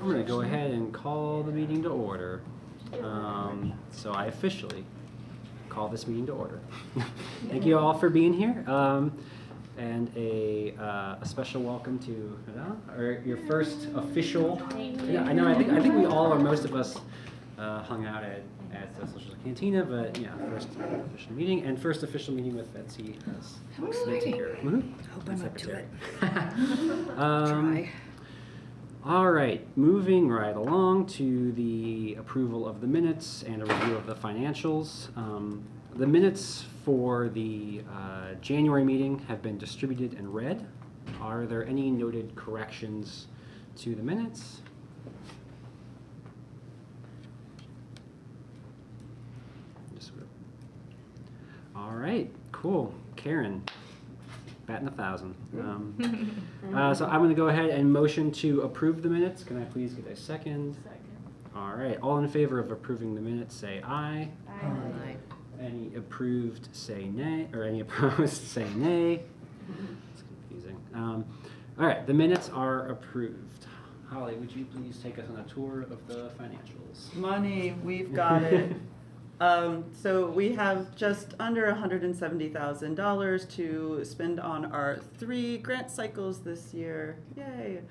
I'm going to go ahead and call the meeting to order. So I officially call this meeting to order. Thank you all for being here. And a special welcome to your first official. Yeah, I know. I think we all, or most of us, hung out at the Social Cantina, but yeah, first official meeting and first official meeting with Betsy as here. Hope I'm up to it. Try. All right, moving right along to the approval of the minutes and a review of the financials. The minutes for the January meeting have been distributed and read. Are there any noted corrections to the minutes? All right, cool. Karen, batting 1,000. So I'm going to go ahead and motion to approve the minutes. Can I please get a second? Second. All right, all in favor of approving the minutes, say aye. Aye. Any approved, say nay, or any opposed, say nay. It's confusing. All right, the minutes are approved. Holly, would you please take us on a tour of the financials? Money, we've got it. So we have just under $170,000 to spend on our 3 grant cycles this year. Yay.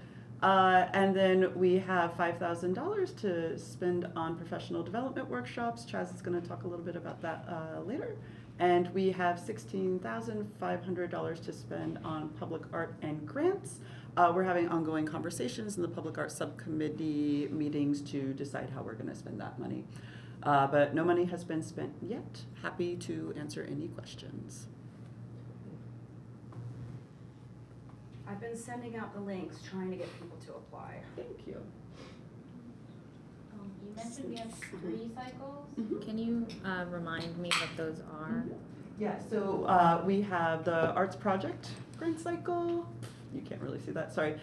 And then we have $5,000 to spend on professional development workshops. Chaz is going to talk a little bit about that later. And we have $16,500 to spend on public art and grants. We're having ongoing conversations in the public art subcommittee meetings to decide how we're going to spend that money. But no money has been spent yet. Happy to answer any questions. I've been sending out the links, trying to get people to apply. Thank you. You mentioned we have 3 cycles. Mm-hmm. Can you remind me what those are? Yeah, so we have the Arts Project grant cycle. You can't really see that, sorry,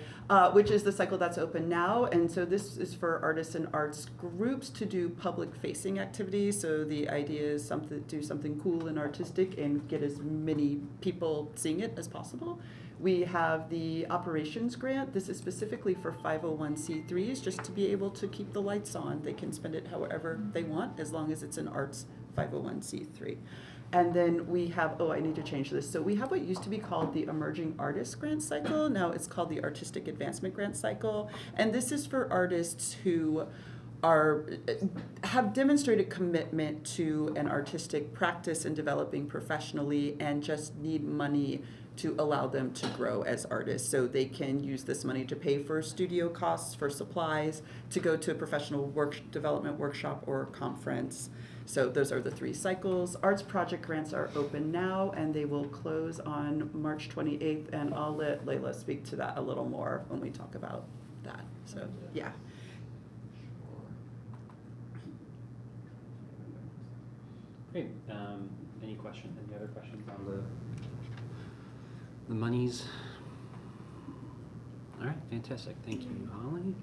which is the cycle that's open now. And so this is for artists and arts groups to do public-facing activities. So the idea is do something cool and artistic and get as many people seeing it as possible. We have the operations grant. This is specifically for 501c3s, just to be able to keep the lights on. They can spend it however they want, as long as it's an arts 501c3. And then we have, I need to change this. So we have what used to be called the Emerging Artists Grant Cycle. Now it's called the Artistic Advancement Grant Cycle. And this is for artists who have demonstrated commitment to an artistic practice and developing professionally and just need money to allow them to grow as artists. So they can use this money to pay for studio costs, for supplies, to go to a professional development workshop or conference. So those are the 3 cycles. Arts project grants are open now, and they will close on March 28th, and I'll let Layla speak to that a little more when we talk about that. So, yeah. Great. Any questions? Any other questions on the monies? All right, fantastic. Thank you, Holly.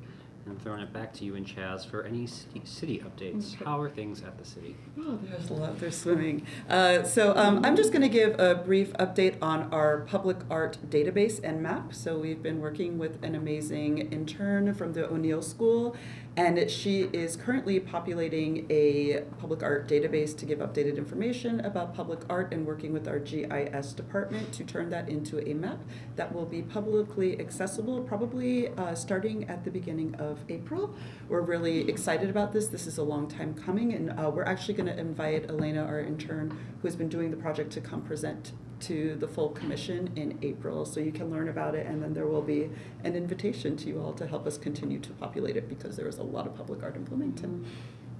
I'm throwing it back to you and Chaz for any city updates. How are things at the city? Oh, there's a lot. They're swimming. So I'm just going to give a brief update on our public art database and map. So we've been working with an amazing intern from the O'Neill School, and she is currently populating a public art database to give updated information about public art and working with our GIS department to turn that into a map that will be publicly accessible, probably starting at the beginning of April. We're really excited about this. This is a long time coming, and we're actually going to invite Elena, our intern, who has been doing the project, to come present to the full commission in April, so you can learn about it, and then there will be an invitation to you all to help us continue to populate it, because there is a lot of public art in Bloomington.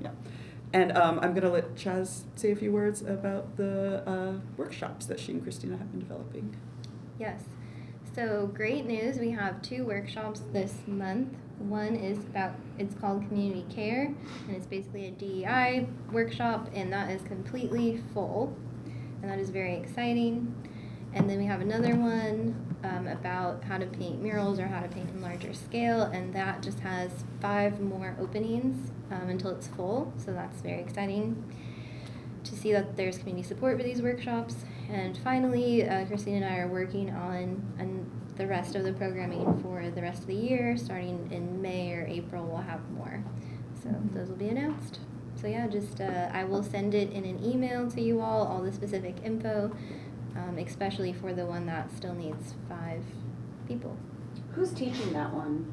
Yeah. And I'm going to let Chaz say a few words about the workshops that she and Christina have been developing. Yes. So great news. We have 2 workshops this month. One is it's called Community Care, and it's basically a DEI workshop, and that is completely full, and that is very exciting. And then we have another one about how to paint murals or how to paint in larger scale, and that just has 5 more openings until it's full, so that's very exciting to see that there's community support for these workshops. And finally, Christine and I are working on the rest of the programming for the rest of the year. Starting in May or April, we'll have more. So those will be announced. So yeah, just I will send it in an email to you all the specific info, especially for the one that still needs 5 people. Who's teaching that one?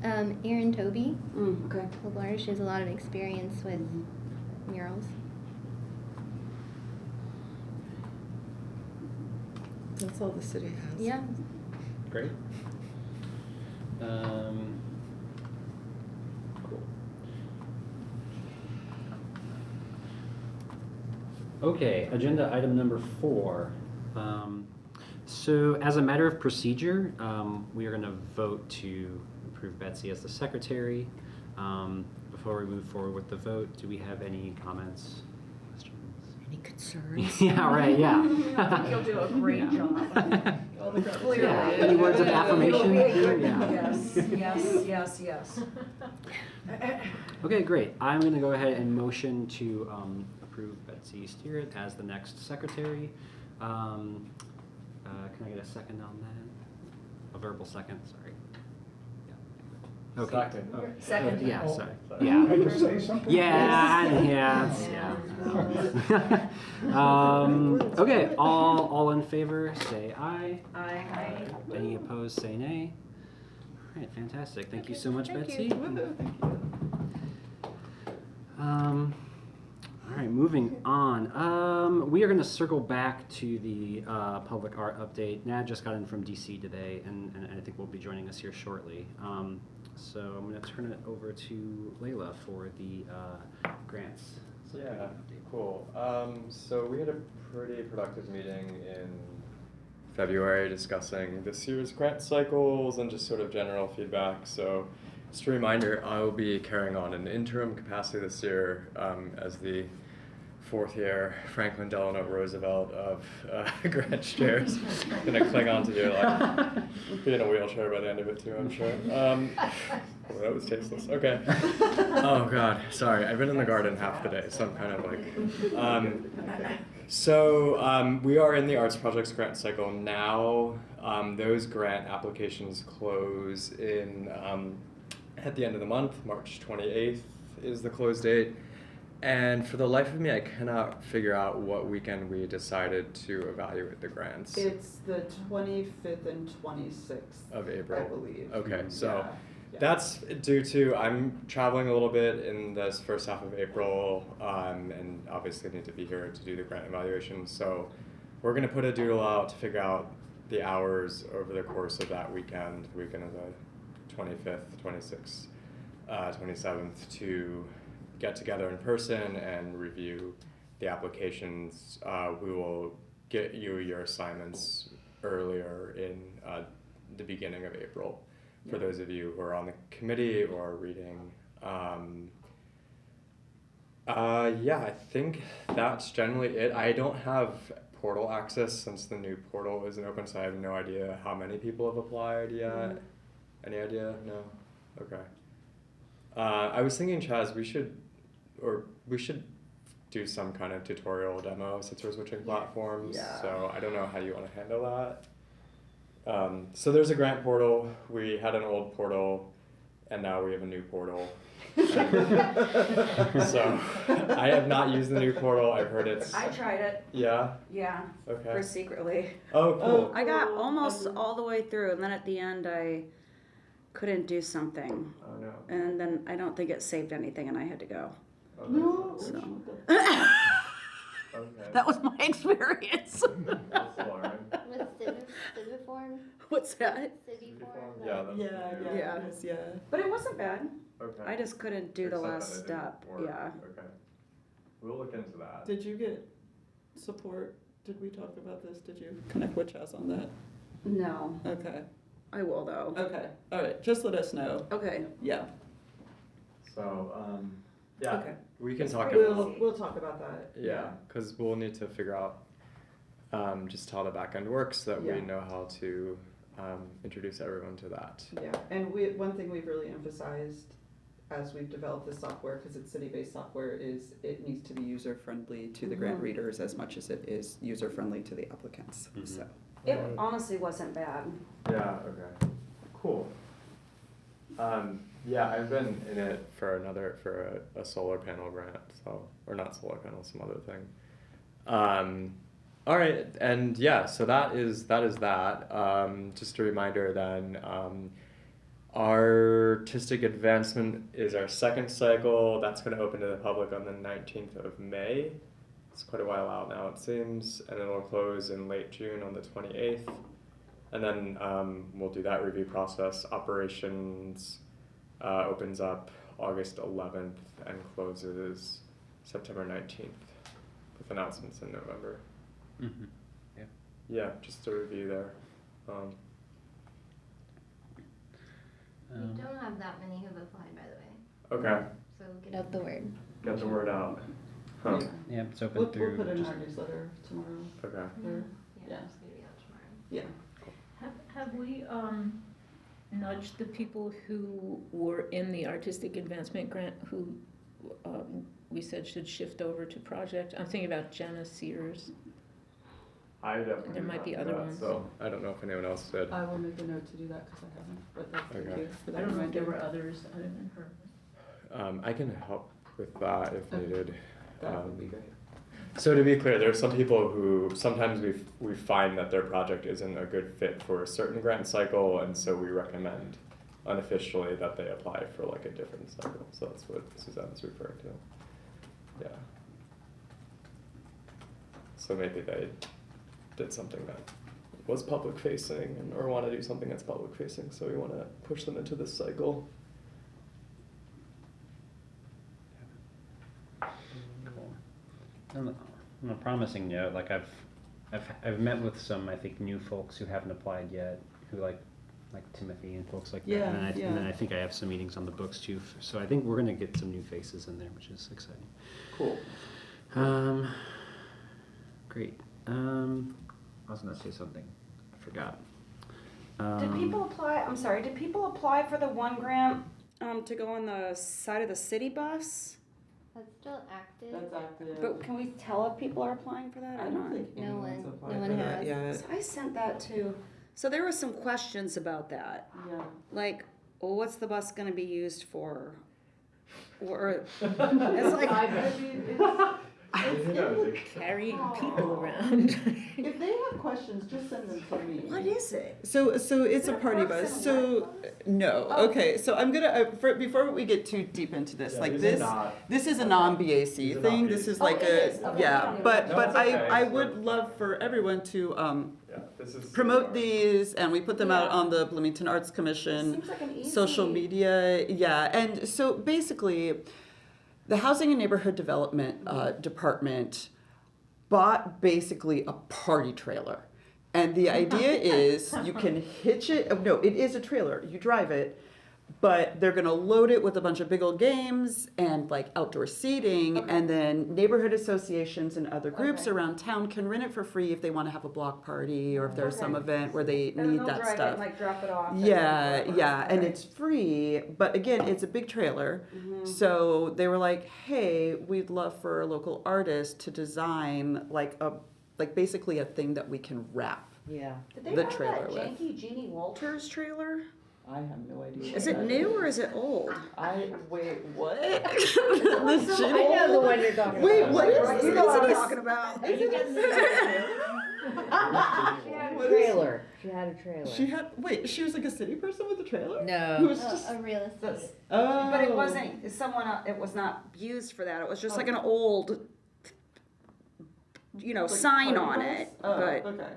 Erin Toby, Okay. local artist, she has a lot of experience with murals. That's all the city has. Yeah. Great. Cool. Okay, agenda item number 4. So as a matter of procedure, we are going to vote to approve Betsy as the secretary. Before we move forward with the vote, do we have any comments, questions? Any concerns? Yeah, right, yeah. I think you'll do a great job. All the Clearly. Yeah, any words of affirmation? It'll be a good- Yeah. Yes. Okay, great. I'm going to go ahead and motion to approve Betsy Steerett as the next secretary. Can I get a second on that? A verbal second, sorry. Yeah. Okay. Second. Oh, Second. Yeah, Oh, sorry. sorry. Yeah. Can I just say something? Okay, all in favor, say aye. Aye. Any opposed, say nay. All right, fantastic. Thank you so much, Thank Betsy. you. All right, moving on. We are going to circle back to the public art update. Nad just got in from DC today, and I think will be joining us here shortly. So I'm going to turn it over to Layla for the grants. Yeah, cool. So we had a pretty productive meeting in February discussing this year's grant cycles and just sort of general feedback. So just a reminder, I will be carrying on an interim capacity this year as the 4th year Franklin Delano Roosevelt of grant chairs. Gonna cling on to your life. Be in a wheelchair by the end of it too, I'm sure. Well, that was tasteless. Okay. Oh God, sorry. I've been in the garden half the day, so I'm kind of like. So we are in the Arts Projects grant cycle now. Those grant applications close in at the end of the month. March 28th is the close date. And for the life of me, I cannot figure out what weekend we decided to evaluate the grants. It's the 25th and 26th Of April. I believe. Okay, so Yeah. that's due to I'm traveling a little bit in this first half of April, and obviously need to be here to do the grant evaluation. So we're gonna put a doodle out to figure out the hours over the course of that weekend, the weekend of the 25th, 26th, 27th, to get together in person and review the applications. We will get you your assignments earlier in the beginning of April for those of you who are on the committee or reading. Yeah, I think that's generally it. I don't have portal access since the new portal isn't open, so I have no idea how many people have applied yet. Any idea? No? Okay. I was thinking, Chaz, we should do some kind of tutorial demo since we're switching platforms. Yeah. So I don't know how you want to handle that. So there's a grant portal. We had an old portal, and now we have a new portal. So I have not used the new portal. I've heard it's. I tried it, Yeah. yeah, Okay. for secretly. Oh, cool. I got Cool. almost all the way through, and then at the end I couldn't do something. Oh no. And then I don't think it saved anything, and I had to go. Oh, No. So. Okay. That was my experience. That's alarming. With Civiform? What's that? Civiform? Yeah, that's Yeah. Yeah. But it wasn't bad. Okay. I just couldn't do the Except last that it step. didn't work. Yeah. Okay. We'll look into that. Did you get support? Did we talk about this? Did you connect with Chaz on that? No, Okay. I will though. Okay. All right. Just let us know. Okay. Yeah. So, yeah, Okay. we can talk pretty about. easy. We'll talk about that. Yeah, because we'll need to figure out just how the back end works so that Yeah. we know how to introduce everyone to that. Yeah. And one thing we've really emphasized as we've developed this software, because it's city-based software, is it needs to be user-friendly to the grant Mhm. readers as much as it is user-friendly to the applicants. Mhm. So. It honestly wasn't bad. Yeah, okay. Cool. Yeah, I've been in it for a solar panel grant, so, or not solar panel, some other thing. All right, and yeah, so that is that. Just a reminder then, our artistic advancement is our second cycle. That's going to open to the public on the 19th of May. It's quite a while out now, it seems, and then it'll close in late June on the 28th. And then we'll do that review process. Operations opens up August 11th and closes September 19th with announcements in November. Mm-hmm. Yeah. Yeah, just a review there. We don't have that many who've applied, by the way. Okay, So get out the word. get the word out. Huh. Yeah, it's open We'll through. put it in just- our newsletter tomorrow. Okay. Or- Yeah. It's gonna be out tomorrow. Yeah. Have we nudged the people who were in the artistic advancement grant who we said should shift over to project? I'm thinking about Jenna Sears. I definitely There might be did other that, ones. So I don't know if anyone else did. I will make a note to do that because I haven't, but that's thank Okay. you for I that don't know if there reminder. were others other than her. I can help with that if Okay. needed. That would be great. So to be clear, there are some people who sometimes we find that their project isn't a good fit for a certain grant cycle, and so we recommend unofficially that they apply for like a different cycle. So that's what Suzanne's referring to. Yeah. So maybe they did something that was public facing or want to do something that's public facing, so we want to push them into this cycle. On a promising note, like I've met with some, I think, new folks who haven't applied yet, who like Timothy and folks like that. Yeah, And then yeah. I think I have some meetings on the books too. So I think we're gonna get some new faces in there, which is exciting. Cool. Great. I was gonna say something. I forgot. Did people apply, I'm sorry, did people apply for the one grant to go on the side of the city bus? That's still active. That's active. But can we tell if people are applying for that I or don't not? think No anyone's one- applied no one for that has. yet. So I sent that to, so there were some questions about that. Yeah. Like, well, what's the bus gonna be used for? Or, it's like, Carrying people around. If they have questions, just send them to me. what is it? So it's Is a it party Parks bus. and So no. Oh. Okay. So I'm gonna before we get too deep into this, Yeah, like these this. are not- This is a non-BAC These are thing. not This is BAC. like Oh, it is. Okay, yeah. yeah. But No, but it's okay. I It's would fine. love for everyone to Yeah, this is promote these, and we put them out Yeah. on the Bloomington Arts Commission. Seems like an easy. Social media, yeah. And so basically, the Housing and Neighborhood Development Department bought basically a party trailer. And the idea is you can hitch it. Oh, no, it is a trailer. You drive it, but they're going to load it with a bunch of big old games and like outdoor seating. Okay. And then neighborhood associations and other groups Okay. around town can rent it for free if they want to have a block party or if there's some Okay. event where they And then need they'll that drive it stuff. and like drop it off. and Yeah, whatever. yeah, and Okay. it's free, but again, it's a big trailer. Mhm. So they were like, "Hey, we'd love for a local artist to design like basically a thing that we can wrap." Yeah, Did they the have trailer that with. janky Jeannie Walters trailer? I have no idea. Is it new or is it old? I wait, what? like This some shit- I know the one you're talking Wait, about. what is Right, this? you know what I'm Is it a- talking about. She had a trailer. She had a trailer. She had wait. She was like a city person with a trailer. Who No. was just A real estate. oh. But it wasn't someone. It was not used for that. It was just like an old, Like sign party on bus? it. Oh, But okay.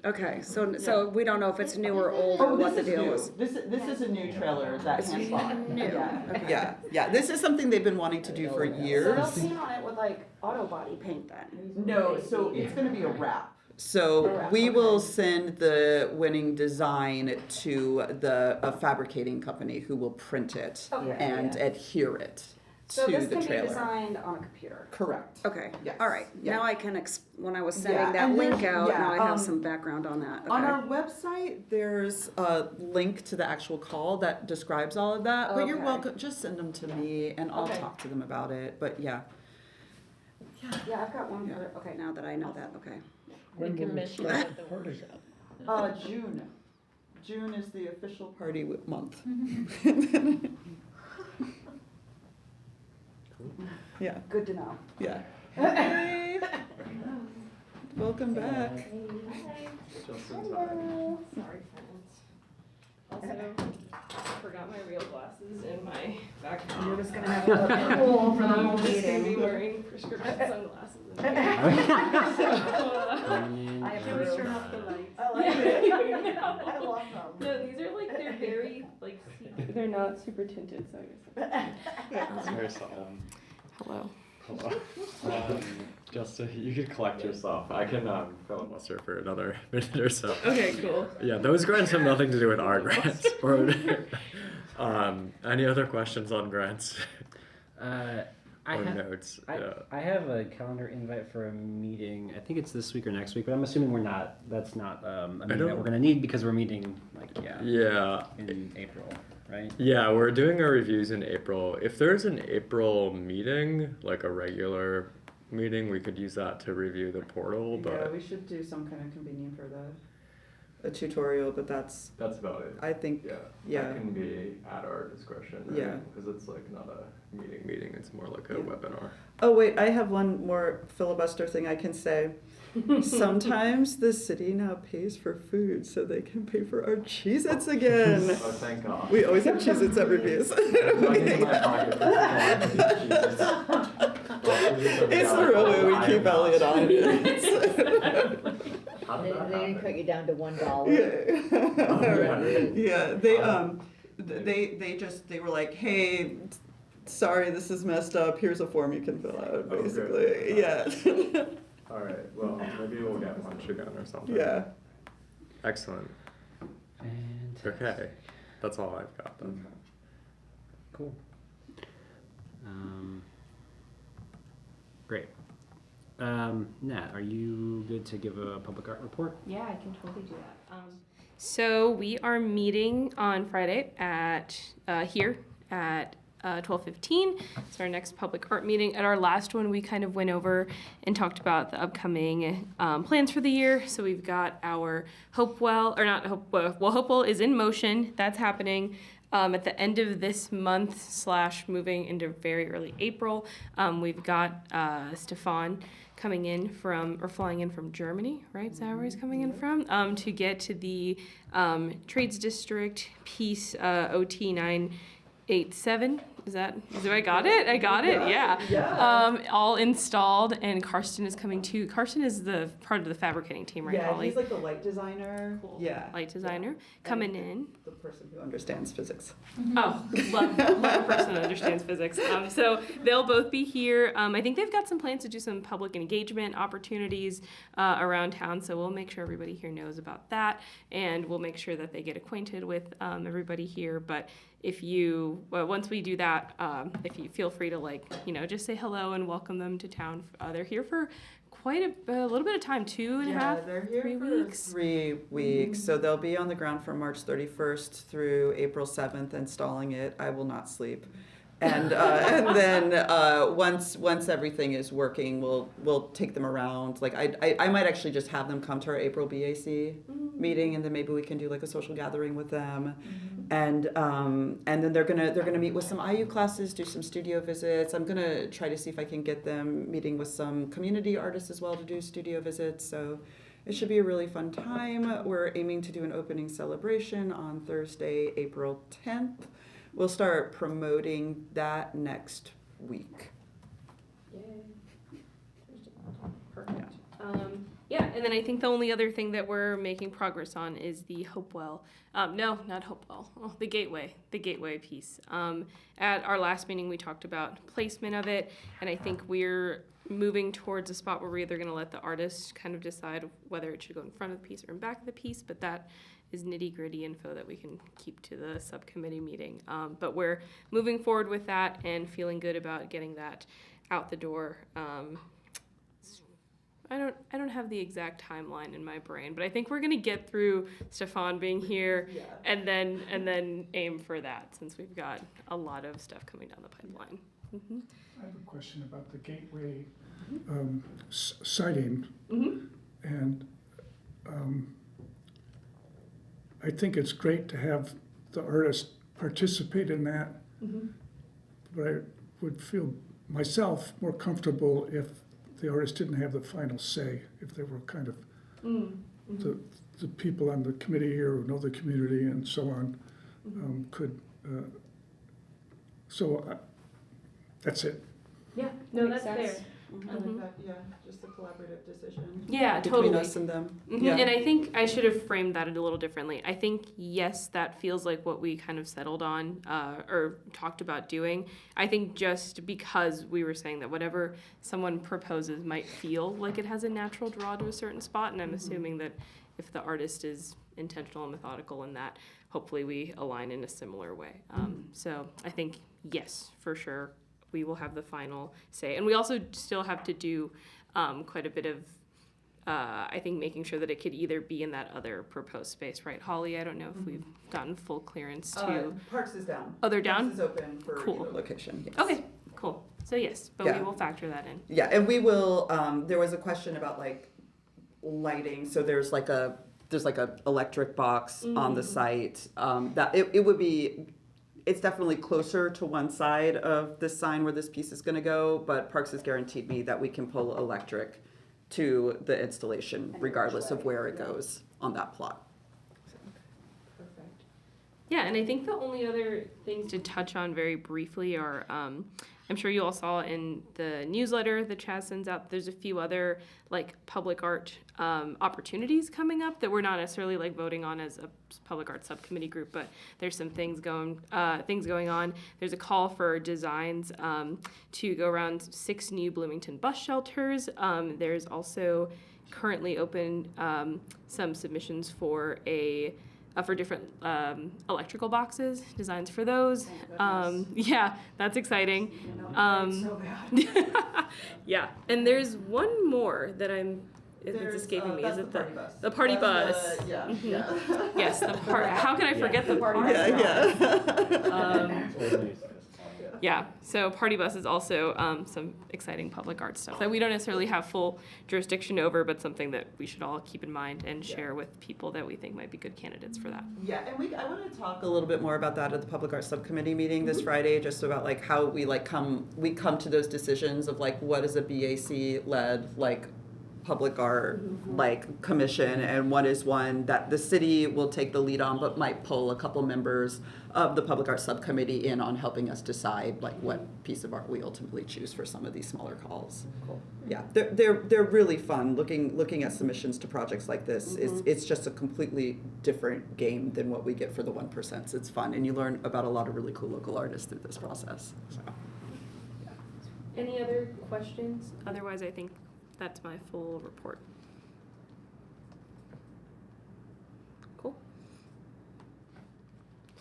okay, so we don't know if it's new or old or Oh, what the this is deal new. is. This is a new trailer that It's hand bought. new. Yeah, Okay. yeah. This is something they've been wanting to do for So they'll years. paint on it with like auto body paint then. No, so it's going to be a wrap. So A wrap, we will okay. send the winning design to a fabricating company who will print it Okay. and adhere it So to this the can be trailer. designed on a computer. Correct. Okay. Yes. All right. Yeah. Now I can when I was Yeah, sending that and link there's- out, yeah, now I have um, some background on that. Okay. On our website, there's a link to the actual call that describes all of that. But you're Okay. welcome. Just send them to me, and I'll Okay. talk to them about it. But yeah. Yeah, I've got one Yeah. for. Okay, now that I know that. Okay. We can mention it at the workshop. June. June is the official party month. Yeah, Good to know. yeah. Hey. Welcome back. Just in time. Sorry, friends. Also, forgot my real glasses in my backpack. You're just gonna have to look cool for the whole I'm just gonna be meeting. wearing prescription sunglasses. I have Can to we turn turn off off the lights? I like it. I love them. No, these are like, they're very, like, they're not super tinted, so I guess. That's very subtle. Hello. Hello. Just you could collect yourself. I can filibuster for another minute or so. Okay, cool. Yeah, those grants have nothing to do with our grants. Or, any other questions on grants I or have, notes? Yeah. I have a calendar invite for a meeting. I think it's this week or next week, but I'm assuming that's not a meeting that don't- we're gonna need because we're meeting Yeah. in April, right? Yeah, we're doing our reviews in April. If there's an April meeting, like a regular meeting, we could use that to review the portal, Yeah, but we should do some kind of convening for a tutorial, but that's, that's about it. I think, Yeah, yeah. that can be at our discretion, right? Yeah. Because it's like not a meeting, it's more like a Yeah. webinar. Oh, wait, I have one more filibuster thing I can say. Sometimes the city now pays for food so they can pay for our Cheez-Its again. Oh, thank God. We always have Cheez-Its at reviews. It's the real way we keep Elliot on. They didn't cut you down to $1. Yeah, they were like, hey, sorry, this is messed up. Here's a form you can fill out, Oh, good. basically. Yeah. All right, well, maybe we'll get lunch again or something. Yeah. Excellent. Fantastic. Okay, that's all I've got then. Cool. Great. Nat, are you good to give a public art report? Yeah, I can totally do that. So we are meeting on Friday at here at 12:15. It's our next public art meeting. At our last one, we kind of went over and talked about the upcoming plans for the year. So we've got our Hopewell, or not Hopewell, well, Hopewell is in motion. That's happening. At the end of this month / moving into very early April, we've got Stefan coming in from, or flying in from Germany, right? Is that where he's coming in from? To get to the Trades District piece OT 987. Is that I got it? I got it, yeah. All installed, and Karsten is coming too. Karsten is the part of the fabricating team, right, Yeah, Holly? he's like the light designer. Cool. Yeah. Light designer And coming in. The person who understands physics. Oh, love a person that understands physics. So they'll both be here. I think they've got some plans to do some public engagement opportunities around town, so we'll make sure everybody here knows about that, and we'll make sure that they get acquainted with everybody here. But if you, once we do that, if you feel free to just say hello and welcome them to town. They're here for quite a little bit of time, 2.5, They're here 3 for weeks. 3 weeks. So they'll be on the ground from March 31st through April 7th, installing it. I will not sleep. And then once everything is working, we'll take them around. Like I might actually just have them come to our April BAC meeting, and then maybe we can do like a social gathering with them. And then they're gonna meet with some IU classes, do some studio visits. I'm gonna try to see if I can get them meeting with some community artists as well to do studio visits. So it should be a really fun time. We're aiming to do an opening celebration on Thursday, April 10th. We'll start promoting that next week. Perfect. Yeah, and then I think the only other thing that we're making progress on is the Hopewell. No, not Hopewell. Oh, the Gateway piece. At our last meeting, we talked about placement of it, and I think we're moving towards a spot where we're either going to let the artist kind of decide whether it should go in front of the piece or in back of the piece, but that is nitty-gritty info that we can keep to the subcommittee meeting. But we're moving forward with that and feeling good about getting that out the door. I don't have the exact timeline in my brain, but I think we're gonna get through Stefan being here and then aim for that, since we've got a lot of stuff coming down the pipeline. Mm-hmm. I have a question about the gateway siting. And I think it's great to have the artist participate in that. But I would feel myself more comfortable if the artist didn't have the final say, if they were kind of the people on the committee here who know the community and so on could. That's it. Yeah, no, Makes that's sense. fair. I like that, yeah, just a collaborative decision. Yeah, Between totally. us and them. Mhm. Yeah. And I think I should have framed that a little differently. I think, yes, that feels like what we kind of settled on or talked about doing. I think just because we were saying that whatever someone proposes might feel like it has a natural draw to a certain spot, and I'm assuming that if the artist is intentional and methodical in that, hopefully we align in a similar way. So I think, yes, for sure, we will have the final say. And we also still have to do quite a bit of I think making sure that it could either be in that other proposed space, right, Holly? I don't know if we've gotten full clearance to. Parks is down. Oh, they're down? Parks is open for Cool. either location, yes. Okay, cool. So yes, but Yeah. we will factor that in. Yeah, and we will, there was a question about like lighting, so there's like a electric box on the site. That it would be, it's definitely closer to one side of this sign where this piece is gonna go, but Parks has guaranteed me that we can pull electric to the installation regardless of where it goes on that plot. Perfect. Yeah, and I think the only other things to touch on very briefly are, I'm sure you all saw in the newsletter that Chaz sends out, there's a few other like public art opportunities coming up that we're not necessarily like voting on as a public art subcommittee group, but there's some things going on. There's a call for designs to go around 6 new Bloomington bus shelters. There's also currently open some submissions for different electrical boxes, designs for those. Yeah, that's exciting. So bad. Yeah, and there's one more that it's escaping me. Is it the party bus? Yeah, Mhm. yeah. Yes, the part. How can I forget the party bus? Yeah. Yeah, so Party Bus is also some exciting public art stuff that we don't necessarily have full jurisdiction over, but something that we should all keep in mind and share with people that we think might be good candidates for that. Yeah, and I want to talk a little bit more about that at the Public Art Subcommittee meeting this Friday, just about like how we come to those decisions of like what is a BAC-led like public art like commission, and what is one that the city will take the lead on but might pull a couple members of the Public Art Subcommittee in on helping us decide like what piece of art we ultimately choose for some of these smaller calls. Cool. Yeah, they're really fun. Looking at submissions to projects like this, it's just a completely different game than what we get for the 1%. It's fun, and you learn about a lot of really cool local artists through this process. So. Any other questions? Otherwise, I think that's my full report. Cool.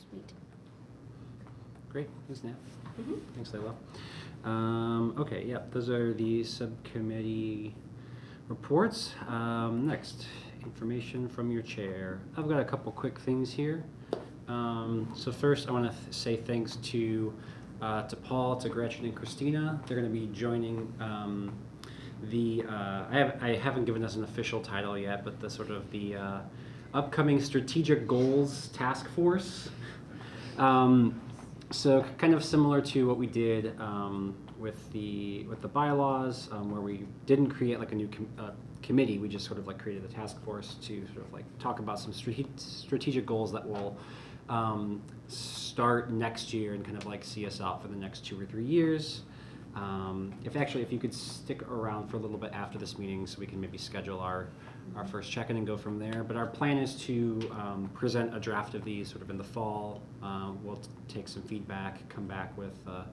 Sweet. Great, thanks, Nat. Mhm. Thanks, Layla. Okay, yeah, those are the subcommittee reports. Next, information from your chair. I've got a couple quick things here. So first, I want to say thanks to Paul, to Gretchen, and Christina. They're going to be joining I haven't given this an official title yet, but the sort of the upcoming Strategic Goals Task Force. So kind of similar to what we did with the bylaws, where we didn't create like a new committee. We just sort of like created a task force to sort of like talk about some strategic goals that will start next year and kind of like see us out for the next 2 or 3 years. If you could stick around for a little bit after this meeting, so we can maybe schedule our first check-in and go from there. But our plan is to present a draft of these sort of in the fall. We'll take some feedback, come back with a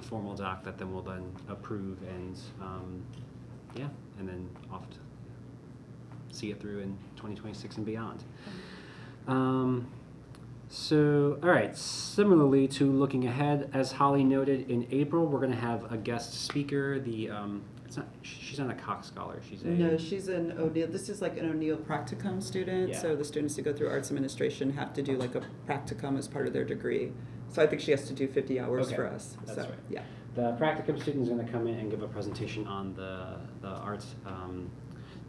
formal doc that then we'll then approve, and and then off to see it through in 2026 and beyond. So, all right, similarly to looking ahead, as Holly noted, in April, we're going to have a guest speaker. She's not a Cox Scholar. No, she's an O'Neill. This is like an O'Neill practicum student. Yeah. So the students who go through arts administration have to do like a practicum as part of their degree. So I think she has to do 50 hours Okay, for us. that's So, right. yeah. The practicum student is going to come in and give a presentation on the arts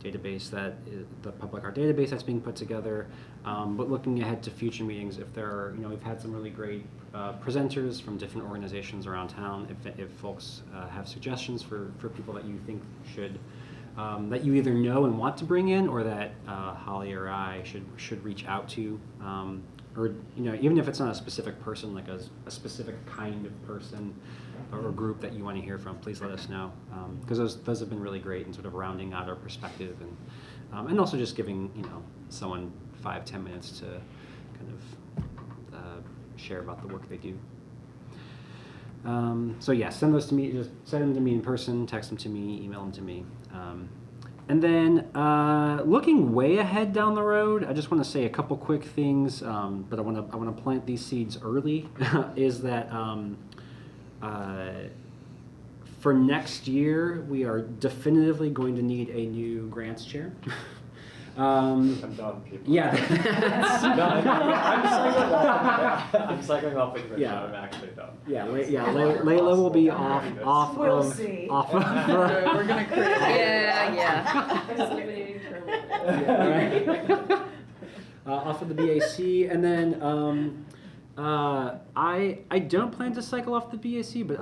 database the public art database that's being put together. But looking ahead to future meetings, if there are, we've had some really great presenters from different organizations around town. If folks have suggestions for people that you think should, that you either know and want to bring in, or that Holly or I should reach out to, or even if it's not a specific person, like a specific kind of person or group that you want to hear from, please let us know, because those have been really great in sort of rounding out our perspective and also just giving someone 5-10 minutes to kind of share about the work they do. So yeah, send those to me. Just send them to me in person, text them to me, email them to me. And then looking way ahead down the road, I just want to say a couple quick things, but I want to plant these seeds early. Is that for next year we are definitively going to need a new grants chair. I'm done, people. Yeah. I'm cycling off with Richard. Yeah. I'm actually done. Yeah, Layla will be off We'll of see. off of We're gonna create. Yeah. off of the BAC, and then I don't plan to cycle off the BAC, but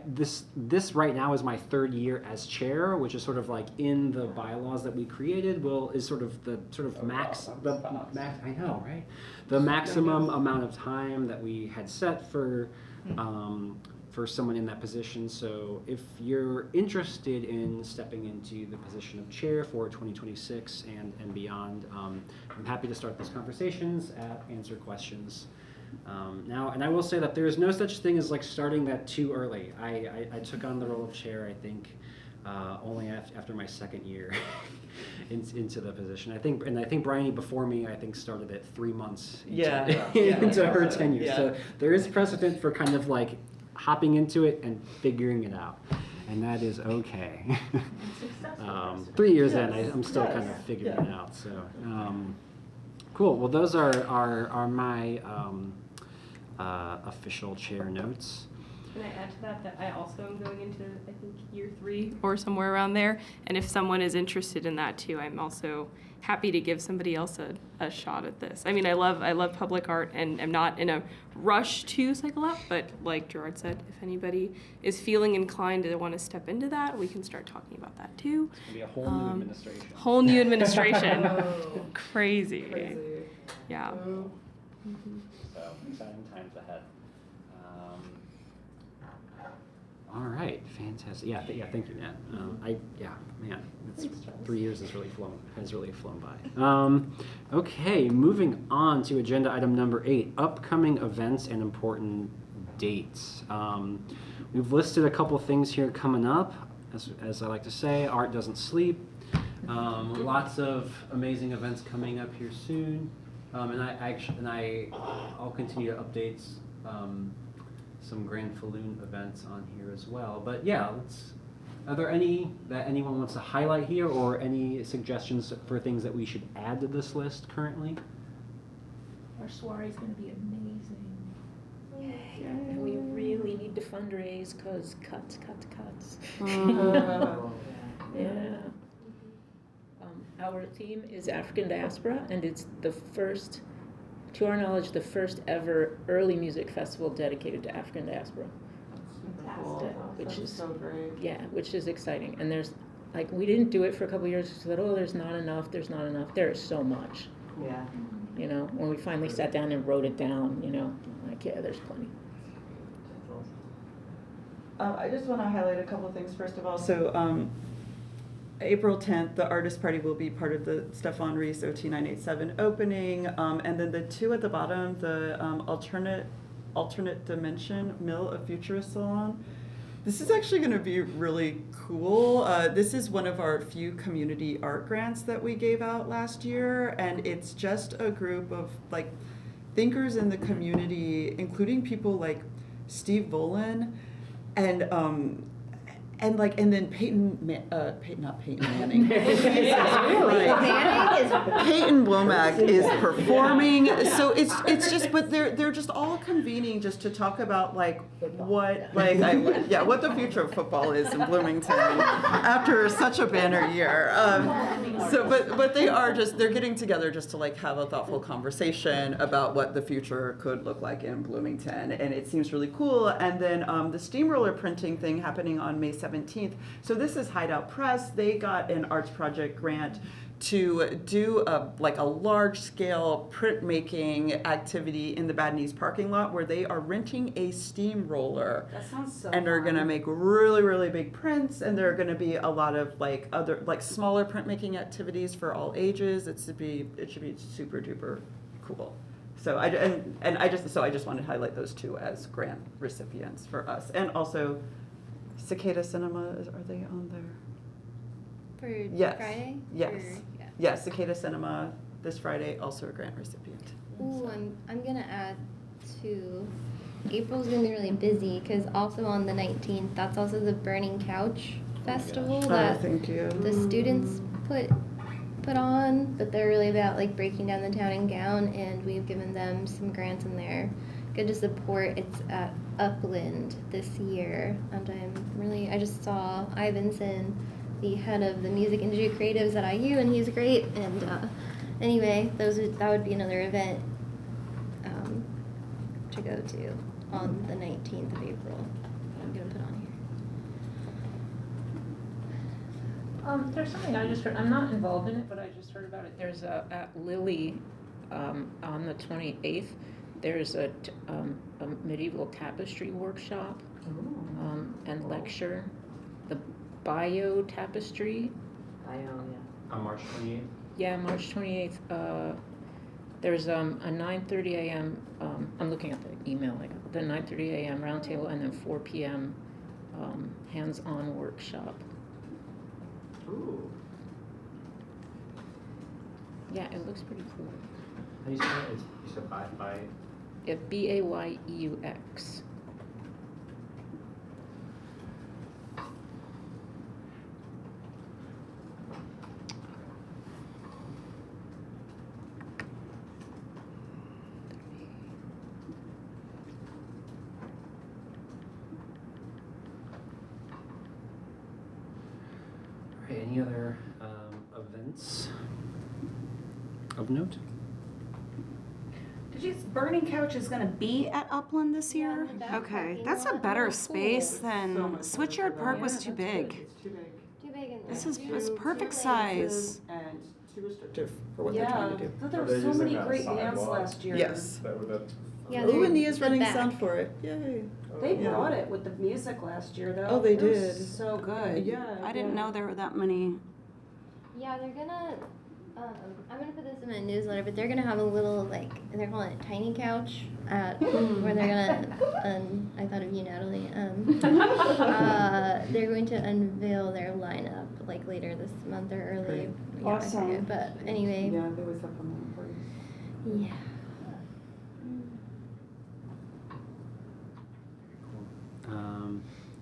this right now is my third year as chair, which is sort of like in the bylaws that we created. Is sort of the max. I know, right? The maximum amount of time that we had set for someone in that position. So if you're interested in stepping into the position of chair for 2026 and beyond, I'm happy to start those conversations, answer questions. Now, and I will say that there is no such thing as like starting that too early. I took on the role of chair, I think, only after my second year into the position. I think Bryony before me, started at 3 months into her tenure. Yeah. So there is precedent for kind of like hopping into it and figuring it out, and that is okay. 3 years in, I'm still kind of figuring it out. So cool. Well, those are my official chair notes. Can I add to that I also am going into, I think, year 3 or somewhere around there. And if someone is interested in that too, I'm also happy to give somebody else a shot at this. I mean, I love public art and I'm not in a rush to cycle up, but like Gerard said, if anybody is feeling inclined to want to step into that, we can start talking about that too. It's gonna be a whole new administration. Whole new administration. Oh. Crazy. Yeah. So exciting times ahead. All right, fantastic. Yeah, thank you, Nat. It's 3 years has really flown by. Okay, moving on to agenda item number 8, upcoming events and important dates. We've listed a couple things here coming up. As I like to say, art doesn't sleep. Lots of amazing events coming up here soon. I'll continue to update some Grand Falloon events on here as well. But yeah, are there any that anyone wants to highlight here, or any suggestions for things that we should add to this list currently? Our soiree is going to be amazing. And we really need to fundraise because cuts. Yeah. Our theme is African diaspora, and it's the first, to our knowledge, the first ever early music festival dedicated to African diaspora. Fantastic. Which is so great. Yeah, which is exciting. And there's, like, we didn't do it for a couple of years. We said, there's not enough. There is so much. Yeah. When we finally sat down and wrote it down, there's plenty. I just want to highlight a couple of things first of all. So April 10th, the artist party will be part of the Stefan Rees OT987 opening. And then the two at the bottom, the alternate dimension Mill of Futurist Salon. This is actually going to be really cool. This is one of our few community art grants that we gave out last year, and it's just a group of like thinkers in the community, including people like Steve Volan, and and then not Peyton Manning. Manning is Peyton Womack is performing. So it's just, but they're just all convening just to talk about like what what the future of football is in Bloomington after such a banner year. But they're getting together just to like have a thoughtful conversation about what the future could look like in Bloomington, and it seems really cool. And then the steamroller printing thing happening on May 17th. So this is Hideout Press. They got an arts project grant to do a large-scale printmaking activity in the Bad Knees parking lot where they are renting a steamroller. That sounds so And they're fun. gonna make really, really big prints, and there are gonna be a lot of other smaller printmaking activities for all ages. It should be super duper cool. So I just wanted to highlight those two as grant recipients for us, and also Cicada Cinema, are they on there? for Yes. Friday? Yes. Or- yeah. Yeah, Cicada Cinema this Friday, also a grant recipient. Ooh, I'm gonna add to, April's gonna be really busy, because also on the 19th, that's also the Burning Couch Festival that Thank you. the students put on, but they're really about like breaking down the town in gown, and we've given them some grants in there. Good to support. It's at Upland this year, and I just saw Ivanson, the head of the music industry creatives at IU, and he's great. And anyway, that would be another event to go to on the 19th of April. That I'm gonna put on here. There's something I just heard, I'm not involved in it, but I just heard about it. There's at Lilly, on the 28th, there's a medieval tapestry workshop, and lecture. The bio tapestry, On March 28th. yeah, March 28th, there's a 9:30 a.m., I'm looking at the email, the 9:30 a.m. roundtable, and then 4 p.m. Hands-on workshop. Ooh. Yeah, it looks pretty cool. How do you say it? You said by. Bayeux. All right, any other events of note? Did you, Burning Couch is gonna be at Upland this Yeah, year? in the back Okay, parking that's a lot. better Cool. space than Switchyard Park was too big. It's too big. Too big in This there. is Too- it's too perfect lazy. size. And too restrictive for what they're trying to do. but there Are were they so using many that great bands sidewalk? last year. Yes. That's Yeah, Ooh, they're and Nia's the running back. sound for it. Yay. They Yeah. brought it with the music last year, though. Oh, they It was did. so good. Yeah, I didn't yeah. know there were that many. Yeah, they're gonna. I'm gonna put this in my newsletter, but they're gonna have a little they're calling it tiny couch where they're gonna. I thought of you, Natalie. They're going to unveil their lineup later this month or early. Great. Yeah, I Awesome. forget, but anyway, Yeah, they always have fun parties. yeah.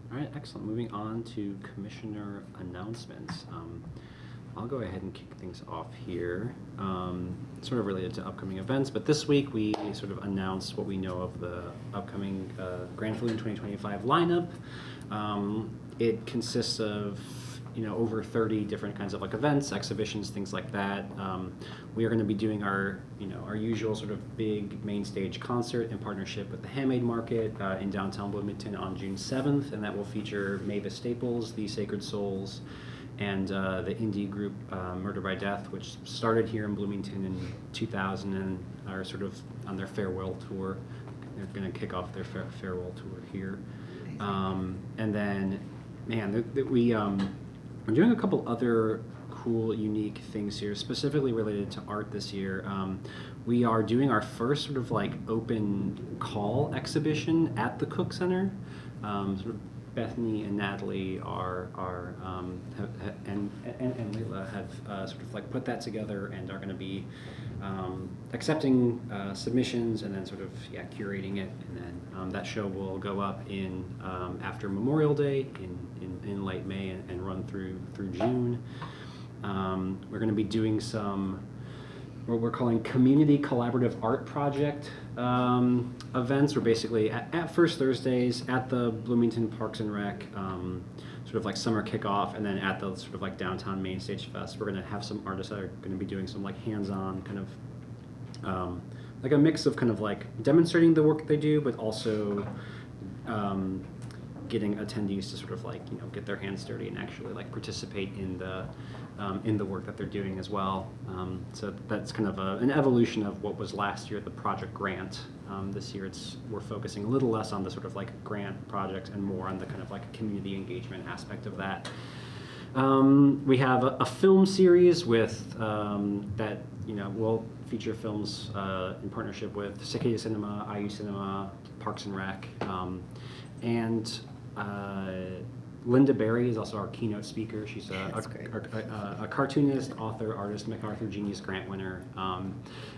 All right, excellent. Moving on to commissioner announcements. I'll go ahead and kick things off here. Sort of related to upcoming events, but this week we sort of announced what we know of the upcoming Grand Flea 2025 lineup. It consists of over 30 different kinds of events, exhibitions, things like that. We are going to be doing our usual sort of big main stage concert in partnership with the Handmade Market in downtown Bloomington on June 7th, and that will feature Mavis Staples, The Sacred Souls, and the indie group Murder by Death, which started here in Bloomington in 2000 and are sort of on their farewell tour. They're going to kick off their farewell tour here. And then, we're doing a couple other cool, unique things here, specifically related to art this year. We are doing our first sort of open call exhibition at the Cook Center. Sort of Bethany and Natalie and Layla have sort of like put that together and are going to be accepting submissions and then sort of curating it, and then that show will go up in after Memorial Day in late May and run through June. We're going to be doing some what we're calling community collaborative art project events. We're basically at First Thursdays at the Bloomington Parks and Rec, sort of like summer kickoff, and then at the sort of like downtown Main Stage Fest, we're going to have some artists that are going to be doing some like hands-on kind of like a mix of kind of like demonstrating the work they do, but also getting attendees to sort of like get their hands dirty and actually like participate in the work that they're doing as well. So that's kind of an evolution of what was last year the project grant. This year we're focusing a little less on the sort of like grant project and more on the kind of like community engagement aspect of that. We have a film series with that will feature films in partnership with Cicada Cinema, IU Cinema, Parks and Rec, and Linda Berry is also our keynote speaker. She's a cartoonist, author, artist, MacArthur Genius Grant winner. And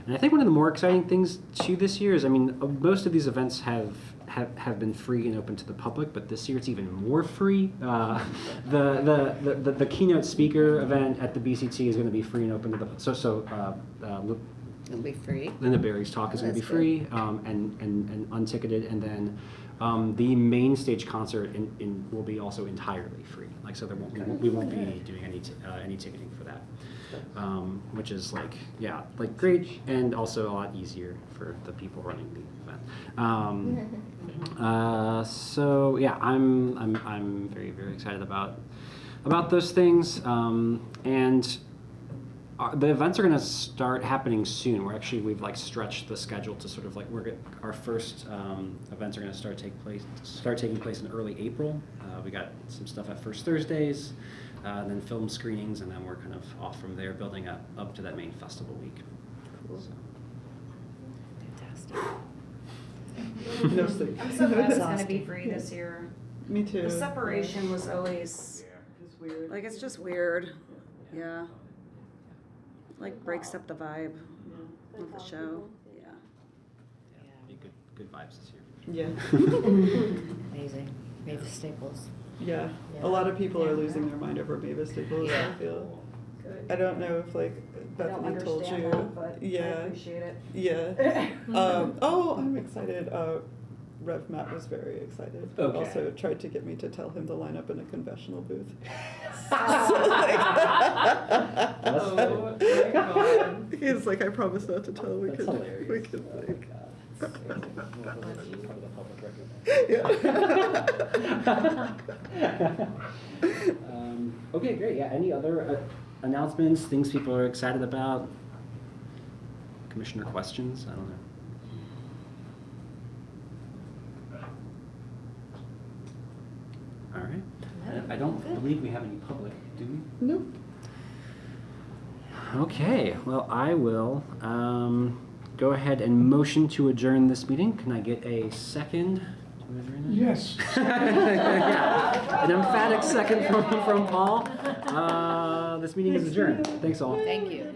I think one of the more exciting things too this year is, most of these events have been free and open to the public, but this year it's even more free. The keynote speaker event at the BCT is going to be free and open to the It'll be free. Linda Berry's talk is going to be free and unticketed, and then the main stage concert will be also entirely free. Like, so we won't be doing any ticketing for that, which is like great and also a lot easier for the people running the event. So yeah, I'm very, very excited about those things, and the events are going to start happening soon. We've like stretched the schedule to sort of like our first events are going to start taking place in early April. We got some stuff at First Thursdays, then film screenings, and then we're kind of off from there, building up to that main festival week. Cool. So. Fantastic. No sleep. I'm so glad it's gonna be free this year. Me too. The separation was always, It's weird. like, it's just weird. Yeah. Like, breaks up the vibe of the show. Yeah. Be good vibes this year. Yeah. Amazing. Mavis Staples. Yeah. Yeah. A lot of people are losing their mind over Mavis Staples. Yeah. I feel. Good. I don't know if like I don't Bethany told understand you. that, but I Yeah. appreciate it. Yeah. Oh, I'm excited. Rev Matt was very excited. Okay. Also tried to get me to tell him to line up in a confessional booth. Oh my God. He's like, I promise not to tell. We That's could. hilarious. We could like. Okay, great. Yeah. Any other announcements? Things people are excited about? Commissioner questions? I don't know. All right. I don't believe we have any public, do we? Nope. Okay. Well, I will go ahead and motion to adjourn this meeting. Can I get a second to adjourn it? Yes. Yeah. An emphatic second from Paul. This meeting is adjourned. Thanks all. Thank you.